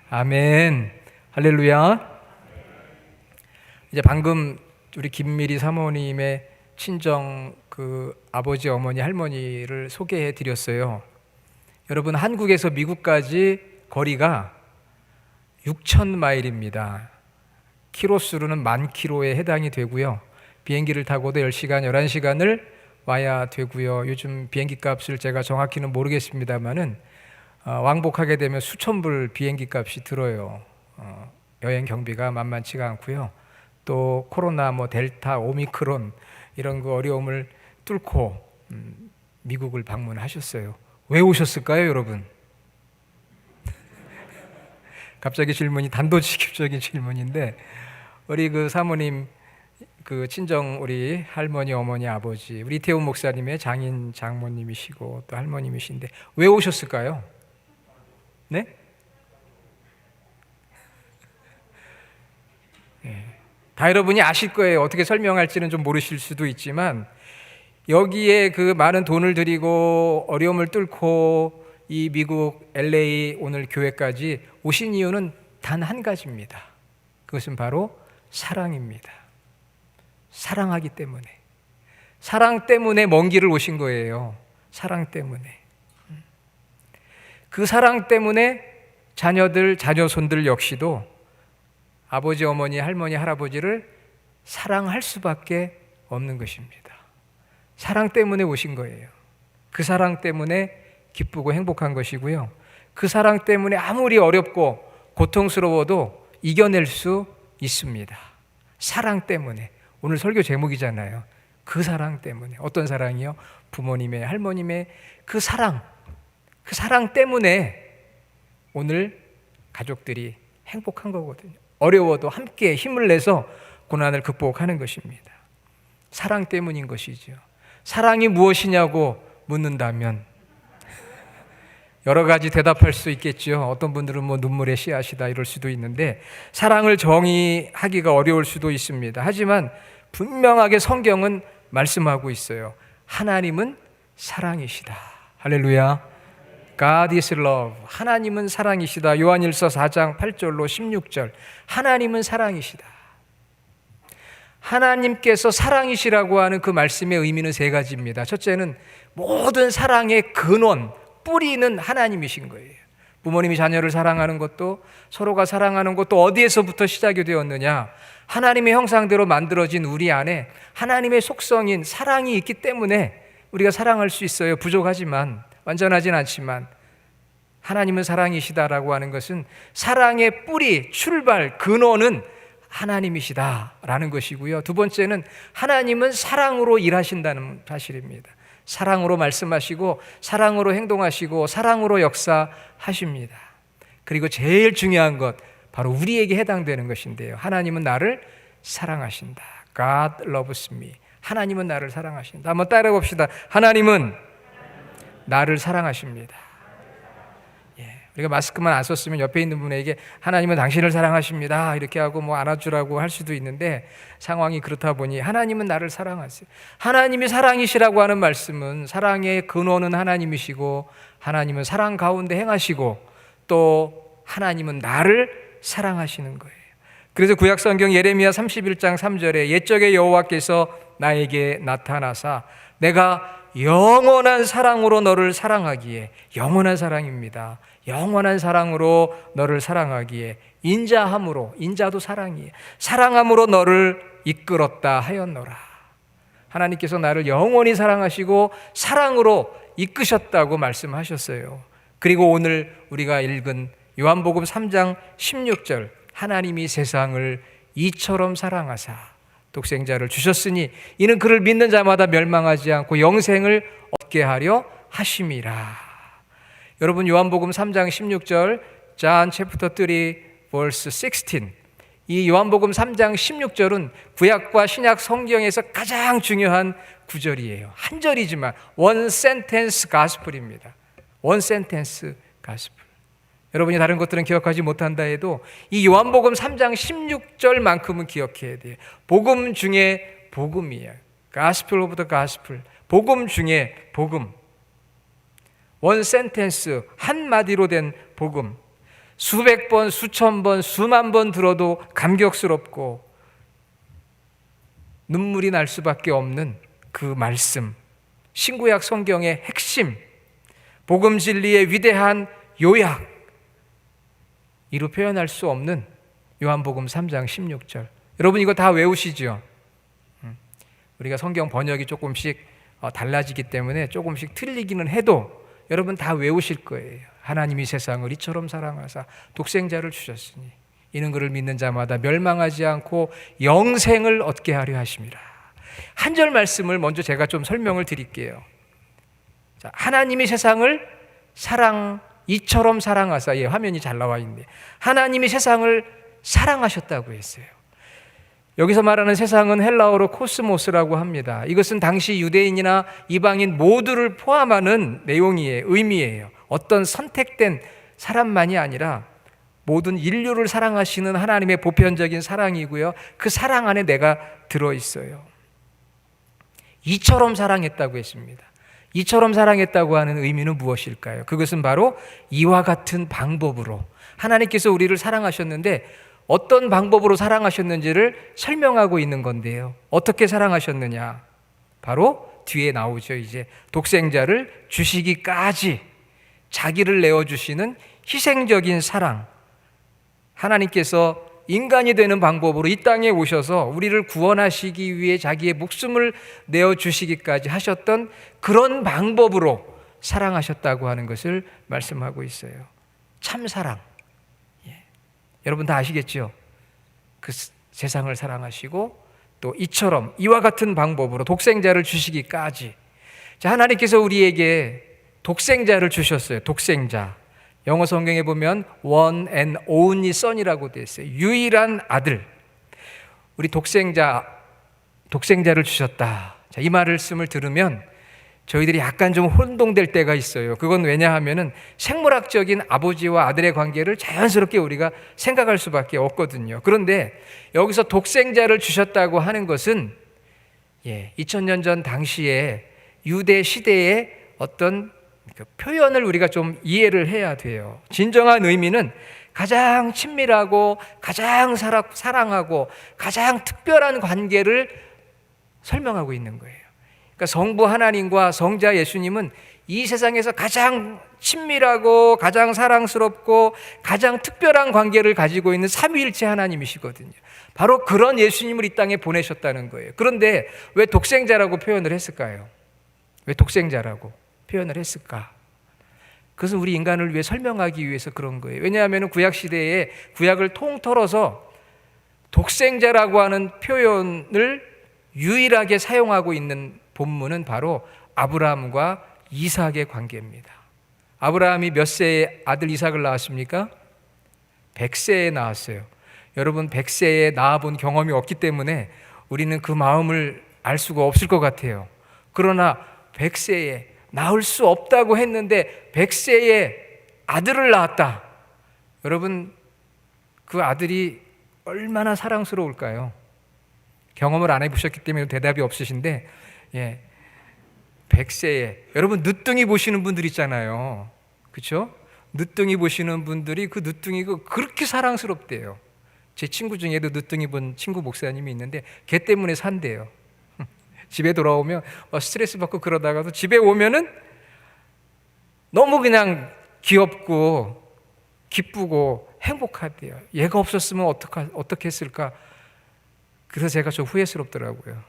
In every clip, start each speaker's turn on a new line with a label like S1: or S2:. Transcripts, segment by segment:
S1: 아멘. 할렐루야. 이제 방금 우리 김미리 사모님의 친정 아버지, 어머니, 할머니를 소개해 드렸어요. 여러분, 한국에서 미국까지 거리가 6,000마일입니다. 키로수로는 10,000km에 해당이 되고요. 비행기를 타고도 10시간, 11시간을 와야 되고요. 요즘 비행기 값을 제가 정확히는 모르겠습니다만은 왕복하게 되면 수천 불 비행기 값이 들어요. 여행 경비가 만만치가 않고요. 또 코로나, 델타, 오미크론 이런 거 어려움을 뚫고 미국을 방문하셨어요. 왜 오셨을까요, 여러분? 갑자기 질문이 단도직입적인 질문인데, 우리 사모님 친정 우리 할머니, 어머니, 아버지, 우리 이태훈 목사님의 장인 장모님이시고 또 할머님이신데 왜 오셨을까요? 네? 다 여러분이 아실 거예요. 어떻게 설명할지는 좀 모르실 수도 있지만, 여기에 많은 돈을 들이고 어려움을 뚫고 이 미국 LA 오늘 교회까지 오신 이유는 단 한 가지입니다. 그것은 바로 사랑입니다. 사랑하기 때문에. 사랑 때문에 먼 길을 오신 거예요. 사랑 때문에. 그 사랑 때문에 자녀들, 자녀손들 역시도 아버지, 어머니, 할머니, 할아버지를 사랑할 수밖에 없는 것입니다. 사랑 때문에 오신 거예요. 그 사랑 때문에 기쁘고 행복한 것이고요. 그 사랑 때문에 아무리 어렵고 고통스러워도 이겨낼 수 있습니다. 사랑 때문에. 오늘 설교 제목이잖아요. 그 사랑 때문에. 어떤 사랑이요? 부모님의, 할머님의 그 사랑 때문에 오늘 가족들이 행복한 거거든요. 어려워도 함께 힘을 내서 고난을 극복하는 것입니다. 사랑 때문인 것이죠. 사랑이 무엇이냐고 묻는다면 여러 가지 대답할 수 있겠죠. 어떤 분들은 눈물의 씨앗이다 이럴 수도 있는데, 사랑을 정의하기가 어려울 수도 있습니다. 하지만 분명하게 성경은 말씀하고 있어요. 하나님은 사랑이시다. 할렐루야. God is love. 하나님은 사랑이시다. 요한일서 4장 8절로 16절. 하나님은 사랑이시다. 하나님께서 사랑이시라고 하는 그 말씀의 의미는 세 가지입니다. 첫째는 모든 사랑의 근원, 뿌리는 하나님이신 거예요. 부모님이 자녀를 사랑하는 것도, 서로가 사랑하는 것도 어디에서부터 시작이 되었느냐? 하나님의 형상대로 만들어진 우리 안에 하나님의 속성인 사랑이 있기 때문에 우리가 사랑할 수 있어요. 부족하지만, 완전하진 않지만. 하나님은 사랑이시다라고 하는 것은 사랑의 뿌리, 출발, 근원은 하나님이시다라는 것이고요. 두 번째는 하나님은 사랑으로 일하신다는 사실입니다. 사랑으로 말씀하시고, 사랑으로 행동하시고, 사랑으로 역사하십니다. 그리고 제일 중요한 것, 바로 우리에게 해당되는 것인데요. 하나님은 나를 사랑하신다. God loves me. 하나님은 나를 사랑하신다. 한번 따라해 봅시다. 하나님은 나를 사랑하십니다. 우리가 마스크만 안 썼으면 옆에 있는 분에게 하나님은 당신을 사랑하십니다 이렇게 하고 안아주라고 할 수도 있는데, 상황이 그렇다 보니 하나님은 나를 사랑하세요. 하나님이 사랑이시라고 하는 말씀은 사랑의 근원은 하나님이시고, 하나님은 사랑 가운데 행하시고, 또 하나님은 나를 사랑하시는 거예요. 그래서 구약성경 예레미야 31장 3절에 옛적의 여호와께서 나에게 나타나사 내가 영원한 사랑으로 너를 사랑하기에, 영원한 사랑입니다. 영원한 사랑으로 너를 사랑하기에 인자함으로, 인자도 사랑이에요. 사랑함으로 너를 이끌었다 하였노라. 하나님께서 나를 영원히 사랑하시고 사랑으로 이끄셨다고 말씀하셨어요. 그리고 오늘 우리가 읽은 요한복음 3장 16절, 하나님이 세상을 이처럼 사랑하사 독생자를 주셨으니 이는 그를 믿는 자마다 멸망하지 않고 영생을 얻게 하려 하심이라. 여러분, 요한복음 3장 16절, John chapter 3 verse 16, 이 요한복음 3장 16절은 구약과 신약 성경에서 가장 중요한 구절이에요. 한 절이지만 one sentence gospel입니다. one sentence gospel. 여러분이 다른 것들은 기억하지 못한다 해도 이 요한복음 3장 16절만큼은 기억해야 돼요. 복음 중에 복음이에요. Gospel of the Gospel. 복음 중에 복음. 원 센텐스, 한마디로 된 복음. 수백 번, 수천 번, 수만 번 들어도 감격스럽고 눈물이 날 수밖에 없는 그 말씀, 신구약 성경의 핵심, 복음 진리의 위대한 요약, 이루 표현할 수 없는 요한복음 3장 16절. 여러분 이거 다 외우시죠? 우리가 성경 번역이 조금씩 달라지기 때문에 조금씩 틀리기는 해도 여러분 다 외우실 거예요. 하나님이 세상을 이처럼 사랑하사 독생자를 주셨으니 이는 그를 믿는 자마다 멸망하지 않고 영생을 얻게 하려 하심이라. 한 절 말씀을 먼저 제가 좀 설명을 드릴게요. 자, 하나님이 세상을 이처럼 사랑하사, 화면이 잘 나와 있네. 하나님이 세상을 사랑하셨다고 했어요. 여기서 말하는 세상은 헬라어로 코스모스라고 합니다. 이것은 당시 유대인이나 이방인 모두를 포함하는 내용이에요. 의미예요. 어떤 선택된 사람만이 아니라 모든 인류를 사랑하시는 하나님의 보편적인 사랑이고요. 그 사랑 안에 내가 들어있어요. 이처럼 사랑했다고 했습니다. 이처럼 사랑했다고 하는 의미는 무엇일까요? 그것은 바로 이와 같은 방법으로 하나님께서 우리를 사랑하셨는데 어떤 방법으로 사랑하셨는지를 설명하고 있는 건데요. 어떻게 사랑하셨느냐? 바로 뒤에 나오죠. 이제 독생자를 주시기까지 자기를 내어주시는 희생적인 사랑. 하나님께서 인간이 되는 방법으로 이 땅에 오셔서 우리를 구원하시기 위해 자기의 목숨을 내어주시기까지 하셨던 그런 방법으로 사랑하셨다고 하는 것을 말씀하고 있어요. 참사랑. 여러분 다 아시겠죠? 그 세상을 사랑하시고 또 이와 같은 방법으로 독생자를 주시기까지. 자, 하나님께서 우리에게 독생자를 주셨어요. 독생자. 영어 성경에 보면 one and only son이라고 되어 있어요. 유일한 아들. 우리 독생자를 주셨다. 자, 이 말씀을 들으면 저희들이 약간 좀 혼동될 때가 있어요. 그건 왜냐하면은 생물학적인 아버지와 아들의 관계를 자연스럽게 우리가 생각할 수밖에 없거든요. 그런데 여기서 독생자를 주셨다고 하는 것은 2000년 전 당시에 유대 시대의 어떤 그 표현을 우리가 좀 이해를 해야 돼요. 진정한 의미는 가장 친밀하고 가장 사랑하고 가장 특별한 관계를 설명하고 있는 거예요. 그러니까 성부 하나님과 성자 예수님은 이 세상에서 가장 친밀하고 가장 사랑스럽고 가장 특별한 관계를 가지고 있는 삼위일체 하나님이시거든요. 바로 그런 예수님을 이 땅에 보내셨다는 거예요. 그런데 왜 독생자라고 표현을 했을까요? 왜 독생자라고 표현을 했을까? 그것은 우리 인간을 위해 설명하기 위해서 그런 거예요. 왜냐하면 구약시대에 구약을 통틀어서 독생자라고 하는 표현을 유일하게 사용하고 있는 본문은 바로 아브라함과 이삭의 관계입니다. 아브라함이 몇 세에 아들 이삭을 낳았습니까? 100세에 낳았어요. 여러분 100세에 낳아본 경험이 없기 때문에 우리는 그 마음을 알 수가 없을 것 같아요. 그러나 100세에 낳을 수 없다고 했는데 100세에 아들을 낳았다. 여러분 그 아들이 얼마나 사랑스러울까요? 경험을 안 해보셨기 때문에 대답이 없으신데 100세에 여러분 늦둥이 보시는 분들 있잖아요. 그렇죠? 늦둥이 보시는 분들이 그 늦둥이가 그렇게 사랑스럽대요. 제 친구 중에도 늦둥이 본 친구 목사님이 있는데 걔 때문에 산대요. 집에 돌아오면 스트레스 받고 그러다가도 집에 오면은 너무 그냥 귀엽고 기쁘고 행복하대요. 얘가 없었으면 어떻게 했을까? 그래서 제가 좀 후회스럽더라고요.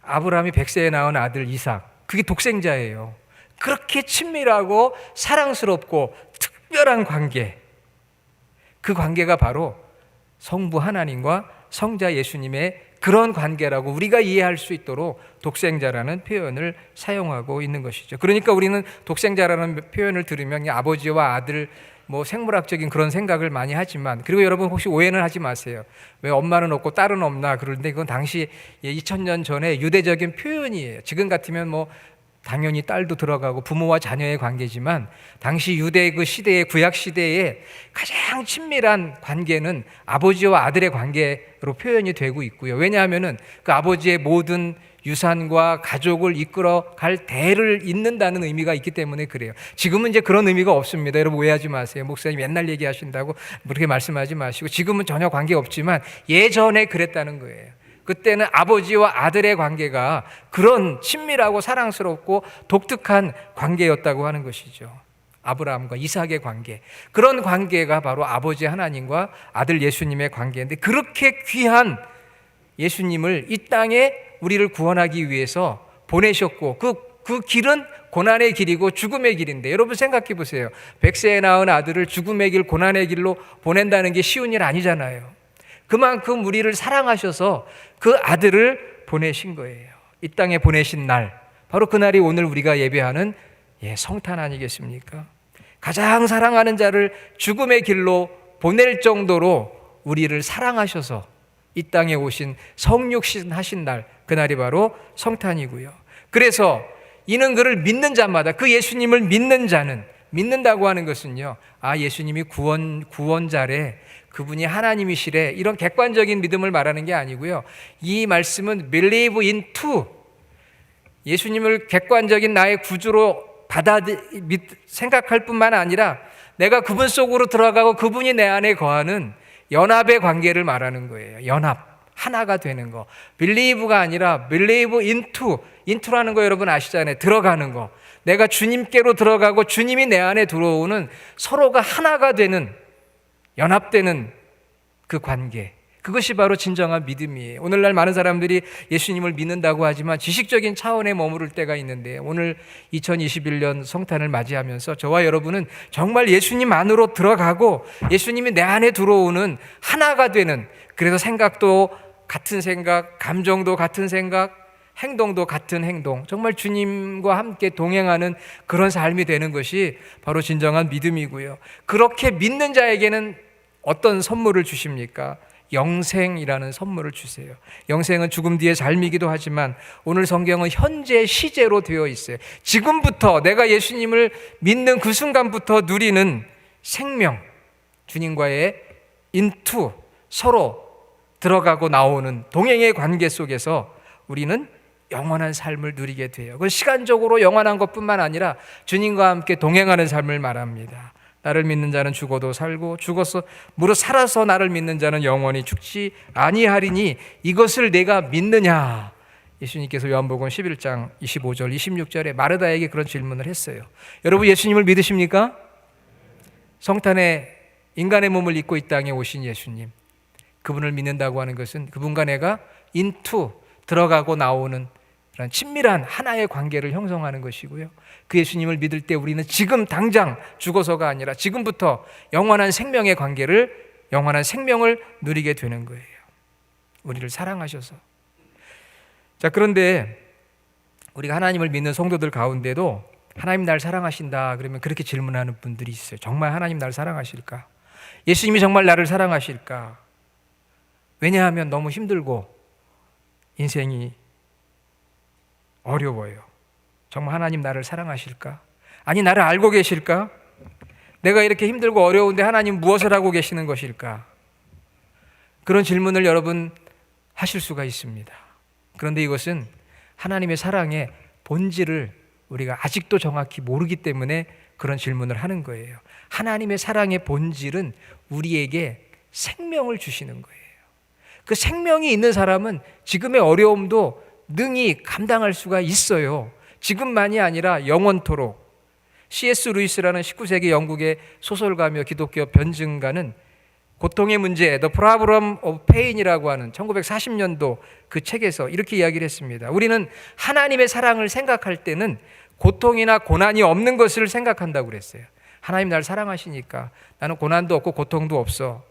S1: 아브라함이 100세에 낳은 아들 이삭, 그게 독생자예요. 그렇게 친밀하고 사랑스럽고 특별한 관계, 그 관계가 바로 성부 하나님과 성자 예수님의 그런 관계라고 우리가 이해할 수 있도록 독생자라는 표현을 사용하고 있는 것이죠. 그러니까 우리는 독생자라는 표현을 들으면 아버지와 아들 생물학적인 그런 생각을 많이 하지만, 그리고 여러분 혹시 오해는 하지 마세요. 왜 엄마는 없고 딸은 없나 그러는데 그건 당시 2000년 전에 유대적인 표현이에요. 지금 같으면 당연히 딸도 들어가고 부모와 자녀의 관계지만 당시 유대 그 시대의 구약 시대에 가장 친밀한 관계는 아버지와 아들의 관계로 표현이 되고 있고요. 왜냐하면은 그 아버지의 모든 유산과 가족을 이끌어 갈 대를 잇는다는 의미가 있기 때문에 그래요. 지금은 이제 그런 의미가 없습니다. 여러분 오해하지 마세요. 목사님 맨날 얘기하신다고 그렇게 말씀하지 마시고, 지금은 전혀 관계 없지만 예전에 그랬다는 거예요. 그때는 아버지와 아들의 관계가 그런 친밀하고 사랑스럽고 독특한 관계였다고 하는 것이죠. 아브라함과 이삭의 관계, 그런 관계가 바로 아버지 하나님과 아들 예수님의 관계인데, 그렇게 귀한 예수님을 이 땅에 우리를 구원하기 위해서 보내셨고, 그 길은 고난의 길이고 죽음의 길인데, 여러분 생각해 보세요. 100세에 낳은 아들을 죽음의 길, 고난의 길로 보낸다는 게 쉬운 일 아니잖아요. 그만큼 우리를 사랑하셔서 그 아들을 보내신 거예요. 이 땅에 보내신 날, 바로 그날이 오늘 우리가 예배하는 성탄 아니겠습니까? 가장 사랑하는 자를 죽음의 길로 보낼 정도로 우리를 사랑하셔서 이 땅에 오신 성육신 하신 날, 그날이 바로 성탄이고요. 그래서 이는 그를 믿는 자마다, 그 예수님을 믿는 자는, 믿는다고 하는 것은요, 예수님이 구원자래, 그분이 하나님이시래, 이런 객관적인 믿음을 말하는 게 아니고요. 이 말씀은 believe into, 예수님을 객관적인 나의 구주로 생각할 뿐만 아니라 내가 그분 속으로 들어가고 그분이 내 안에 거하는 연합의 관계를 말하는 거예요. 연합, 하나가 되는 거. believe가 아니라 believe into라는 거 여러분 아시잖아요. 들어가는 거. 내가 주님께로 들어가고 주님이 내 안에 들어오는, 서로가 하나가 되는, 연합되는 그 관계, 그것이 바로 진정한 믿음이에요. 오늘날 많은 사람들이 예수님을 믿는다고 하지만 지식적인 차원에 머무를 때가 있는데, 오늘 2021년 성탄을 맞이하면서 저와 여러분은 정말 예수님 안으로 들어가고 예수님이 내 안에 들어오는, 하나가 되는, 그래서 생각도 같은 생각, 감정도 같은 생각, 행동도 같은 행동, 정말 주님과 함께 동행하는 그런 삶이 되는 것이 바로 진정한 믿음이고요. 그렇게 믿는 자에게는 어떤 선물을 주십니까? 영생이라는 선물을 주세요. 영생은 죽음 뒤의 삶이기도 하지만 오늘 성경은 현재 시제로 되어 있어요. 지금부터, 내가 예수님을 믿는 그 순간부터 누리는 생명, 주님과의 인투, 서로 들어가고 나오는 동행의 관계 속에서 우리는 영원한 삶을 누리게 돼요. 그건 시간적으로 영원한 것뿐만 아니라 주님과 함께 동행하는 삶을 말합니다. 나를 믿는 자는 죽어도 살고 죽어서 무릇 살아서 나를 믿는 자는 영원히 죽지 아니하리니 이것을 내가 믿느냐. 예수님께서 요한복음 11장 25절 26절에 마르다에게 그런 질문을 했어요. 여러분 예수님을 믿으십니까? 성탄에 인간의 몸을 입고 이 땅에 오신 예수님, 그분을 믿는다고 하는 것은 그분과 내가 인투, 들어가고 나오는 그런 친밀한 하나의 관계를 형성하는 것이고요. 그 예수님을 믿을 때 우리는 지금 당장 죽어서가 아니라 지금부터 영원한 생명의 관계를, 영원한 생명을 누리게 되는 거예요. 우리를 사랑하셔서. 자, 그런데 우리가 하나님을 믿는 성도들 가운데도 하나님 날 사랑하신다 그러면 그렇게 질문하는 분들이 있어요. 정말 하나님 날 사랑하실까? 예수님이 정말 나를 사랑하실까? 왜냐하면 너무 힘들고 인생이 어려워요. 정말 하나님 나를 사랑하실까? 아니, 나를 알고 계실까? 내가 이렇게 힘들고 어려운데 하나님 무엇을 하고 계시는 것일까? 그런 질문을 여러분 하실 수가 있습니다. 그런데 이것은 하나님의 사랑의 본질을 우리가 아직도 정확히 모르기 때문에 그런 질문을 하는 거예요. 하나님의 사랑의 본질은 우리에게 생명을 주시는 거예요. 그 생명이 있는 사람은 지금의 어려움도 능히 감당할 수가 있어요. 지금만이 아니라 영원토록. C.S. 루이스라는 19세기 영국의 소설가며 기독교 변증가는 고통의 문제, The Problem of Pain이라고 하는 1940년도 그 책에서 이렇게 이야기를 했습니다. 우리는 하나님의 사랑을 생각할 때는 고통이나 고난이 없는 것을 생각한다고 그랬어요. 하나님 날 사랑하시니까 나는 고난도 없고 고통도 없어.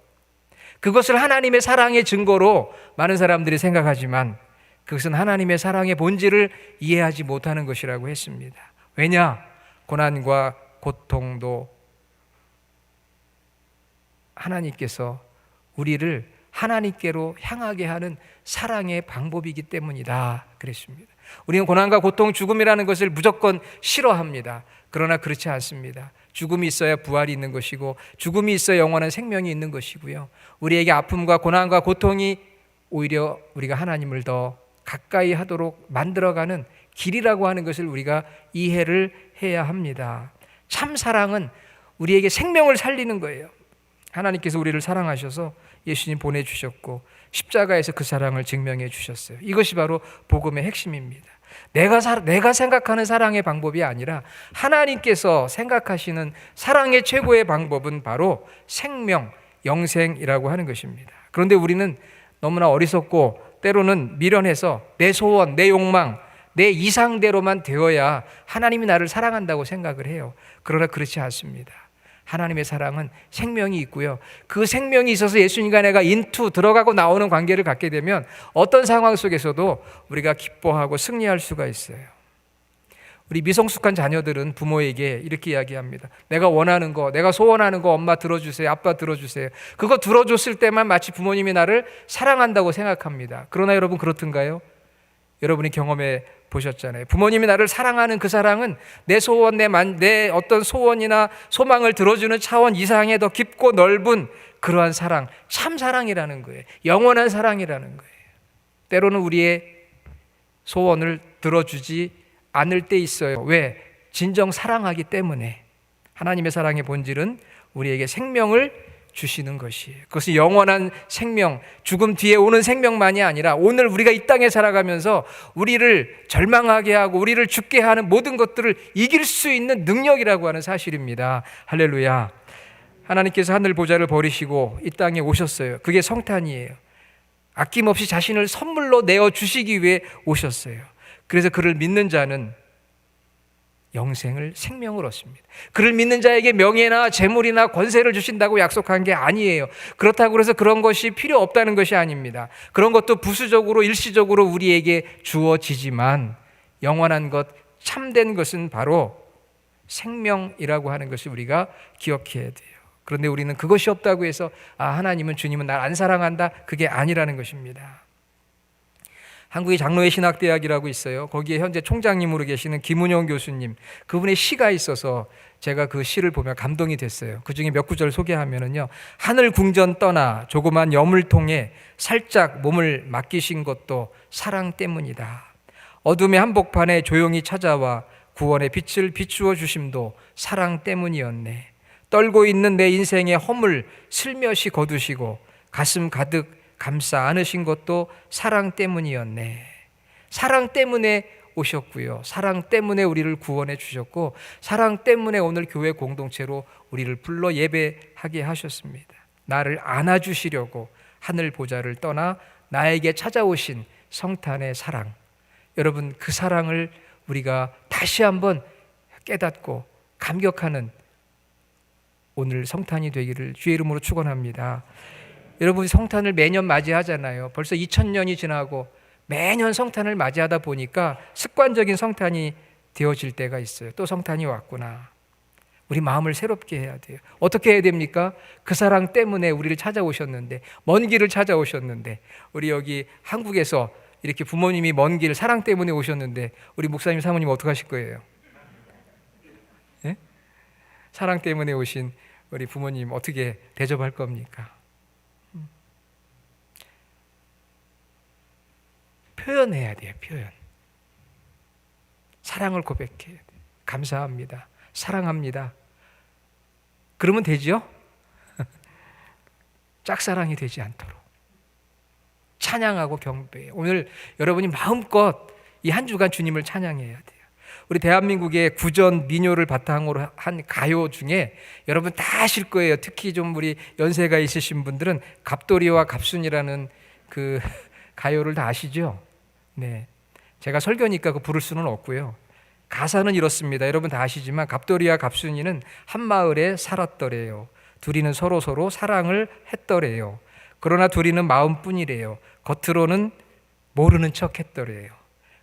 S1: 그것을 하나님의 사랑의 증거로 많은 사람들이 생각하지만 그것은 하나님의 사랑의 본질을 이해하지 못하는 것이라고 했습니다. 왜냐? 고난과 고통도 하나님께서 우리를 하나님께로 향하게 하는 사랑의 방법이기 때문이다 그랬습니다. 우리는 고난과 고통, 죽음이라는 것을 무조건 싫어합니다. 그러나 그렇지 않습니다. 죽음이 있어야 부활이 있는 것이고 죽음이 있어야 영원한 생명이 있는 것이고요. 우리에게 아픔과 고난과 고통이 오히려 우리가 하나님을 더 가까이 하도록 만들어가는 길이라고 하는 것을 우리가 이해를 해야 합니다. 참 사랑은 우리에게 생명을 살리는 거예요. 하나님께서 우리를 사랑하셔서 예수님 보내주셨고 십자가에서 그 사랑을 증명해 주셨어요. 이것이 바로 복음의 핵심입니다. 내가 생각하는 사랑의 방법이 아니라 하나님께서 생각하시는 사랑의 최고의 방법은 바로 생명, 영생이라고 하는 것입니다. 그런데 우리는 너무나 어리석고 때로는 미련해서 내 소원, 내 욕망, 내 이상대로만 되어야 하나님이 나를 사랑한다고 생각을 해요. 그러나 그렇지 않습니다. 하나님의 사랑은 생명이 있고요. 그 생명이 있어서 예수님과 내가 들어가고 나오는 관계를 갖게 되면 어떤 상황 속에서도 우리가 기뻐하고 승리할 수가 있어요. 우리 미성숙한 자녀들은 부모에게 이렇게 이야기합니다. 내가 원하는 거, 내가 소원하는 거 엄마 들어주세요. 아빠 들어주세요. 그거 들어줬을 때만 마치 부모님이 나를 사랑한다고 생각합니다. 그러나 여러분 그렇던가요? 여러분이 경험해 보셨잖아요. 부모님이 나를 사랑하는 그 사랑은 내 소원, 내 어떤 소원이나 소망을 들어주는 차원 이상의 더 깊고 넓은 그러한 사랑, 참 사랑이라는 거예요. 영원한 사랑이라는 거예요. 때로는 우리의 소원을 들어주지 않을 때 있어요. 왜? 진정 사랑하기 때문에. 하나님의 사랑의 본질은 우리에게 생명을 주시는 것이에요. 그것이 영원한 생명, 죽음 뒤에 오는 생명만이 아니라 오늘 우리가 이 땅에 살아가면서 우리를 절망하게 하고 우리를 죽게 하는 모든 것들을 이길 수 있는 능력이라고 하는 사실입니다. 할렐루야. 하나님께서 하늘 보좌를 버리시고 이 땅에 오셨어요. 그게 성탄이에요. 아낌없이 자신을 선물로 내어주시기 위해 오셨어요. 그래서 그를 믿는 자는 영생을, 생명을 얻습니다. 그를 믿는 자에게 명예나 재물이나 권세를 주신다고 약속한 게 아니에요. 그렇다고 해서 그런 것이 필요 없다는 것이 아닙니다. 그런 것도 부수적으로 일시적으로 우리에게 주어지지만 영원한 것, 참된 것은 바로 생명이라고 하는 것을 우리가 기억해야 돼요. 그런데 우리는 그것이 없다고 해서 하나님은, 주님은 날 안 사랑한다, 그게 아니라는 것입니다. 한국의 장로회 신학대학이라고 있어요. 거기에 현재 총장님으로 계시는 김은영 교수님, 그분의 시가 있어서 제가 그 시를 보며 감동이 됐어요. 그 중에 몇 구절 소개하면은요, 하늘 궁전 떠나 조그만 염을 통해 살짝 몸을 맡기신 것도 사랑 때문이다. 어둠의 한복판에 조용히 찾아와 구원의 빛을 비추어 주심도 사랑 때문이었네. 떨고 있는 내 인생의 허물 슬며시 거두시고 가슴 가득 감싸 안으신 것도 사랑 때문이었네. 사랑 때문에 오셨고요. 사랑 때문에 우리를 구원해 주셨고, 사랑 때문에 오늘 교회 공동체로 우리를 불러 예배하게 하셨습니다. 나를 안아주시려고 하늘 보좌를 떠나 나에게 찾아오신 성탄의 사랑. 여러분, 그 사랑을 우리가 다시 한번 깨닫고 감격하는 오늘 성탄이 되기를 주의 이름으로 축원합니다. 여러분, 성탄을 매년 맞이하잖아요. 벌써 2000년이 지나고 매년 성탄을 맞이하다 보니까 습관적인 성탄이 되어질 때가 있어요. 또 성탄이 왔구나. 우리 마음을 새롭게 해야 돼요. 어떻게 해야 됩니까? 그 사랑 때문에 우리를 찾아오셨는데, 먼 길을 찾아오셨는데, 우리 여기 한국에서 이렇게 부모님이 먼 길 사랑 때문에 오셨는데 우리 목사님 사모님 어떻게 하실 거예요? 예? 사랑 때문에 오신 우리 부모님 어떻게 대접할 겁니까? 표현해야 돼요. 표현. 사랑을 고백해야 돼요. 감사합니다. 사랑합니다. 그러면 되죠? 짝사랑이 되지 않도록 찬양하고 경배해요. 오늘 여러분이 마음껏 이 한 주간 주님을 찬양해야 돼요. 우리 대한민국의 구전 민요를 바탕으로 한 가요 중에 여러분 다 아실 거예요. 특히 좀 우리 연세가 있으신 분들은 갑돌이와 갑순이라는 그 가요를 다 아시죠? 네, 제가 설교니까 그 부를 수는 없고요. 가사는 이렇습니다. 여러분 다 아시지만 갑돌이와 갑순이는 한 마을에 살았더래요. 둘이는 서로 사랑을 했더래요. 그러나 둘이는 마음뿐이래요. 겉으로는 모르는 척 했더래요.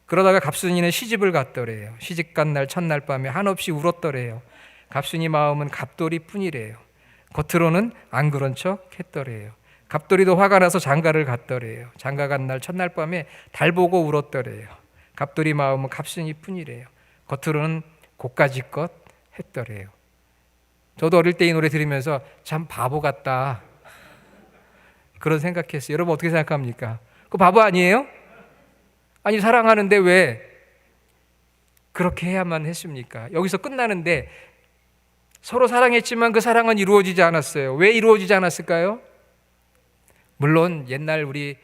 S1: 그러다가 갑순이는 시집을 갔더래요. 시집간 날 첫날 밤에 한없이 울었더래요. 갑순이 마음은 갑돌이 뿐이래요. 겉으로는 안 그런 척 했더래요. 갑돌이도 화가 나서 장가를 갔더래요. 장가 간 날 첫날 밤에 달 보고 울었더래요. 갑돌이 마음은 갑순이 뿐이래요. 겉으로는 고까지껏 했더래요. 저도 어릴 때 이 노래 들으면서 참 바보 같다, 그런 생각했어요. 여러분 어떻게 생각합니까? 그 바보 아니에요? 아니 사랑하는데 왜 그렇게 해야만 했습니까? 여기서 끝나는데 서로 사랑했지만 그 사랑은 이루어지지 않았어요. 왜 이루어지지 않았을까요? 물론 옛날 우리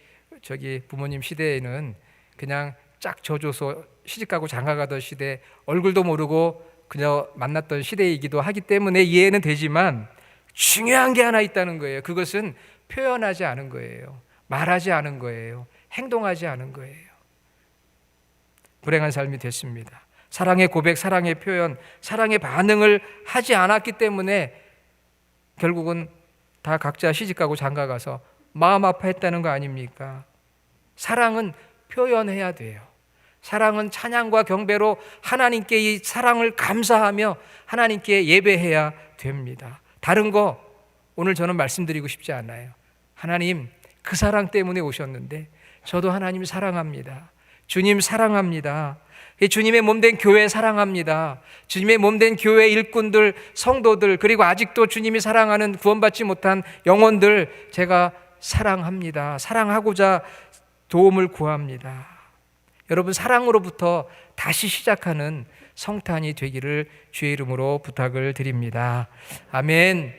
S1: 부모님 시대에는 그냥 짝 져줘서 시집가고 장가가던 시대, 얼굴도 모르고 그냥 만났던 시대이기도 하기 때문에 이해는 되지만 중요한 게 하나 있다는 거예요. 그것은 표현하지 않은 거예요. 말하지 않은 거예요. 행동하지 않은 거예요. 불행한 삶이 됐습니다. 사랑의 고백, 사랑의 표현, 사랑의 반응을 하지 않았기 때문에 결국은 다 각자 시집가고 장가가서 마음 아파했다는 거 아닙니까? 사랑은 표현해야 돼요. 사랑은 찬양과 경배로 하나님께 이 사랑을 감사하며 하나님께 예배해야 됩니다. 다른 거 오늘 저는 말씀드리고 싶지 않아요. 하나님 그 사랑 때문에 오셨는데 저도 하나님 사랑합니다. 주님 사랑합니다. 주님의 몸된 교회 사랑합니다. 주님의 몸된 교회 일꾼들, 성도들, 그리고 아직도 주님이 사랑하는 구원받지 못한 영혼들 제가 사랑합니다. 사랑하고자 도움을 구합니다. 여러분 사랑으로부터 다시 시작하는 성탄이 되기를 주의 이름으로 부탁을 드립니다. 아멘.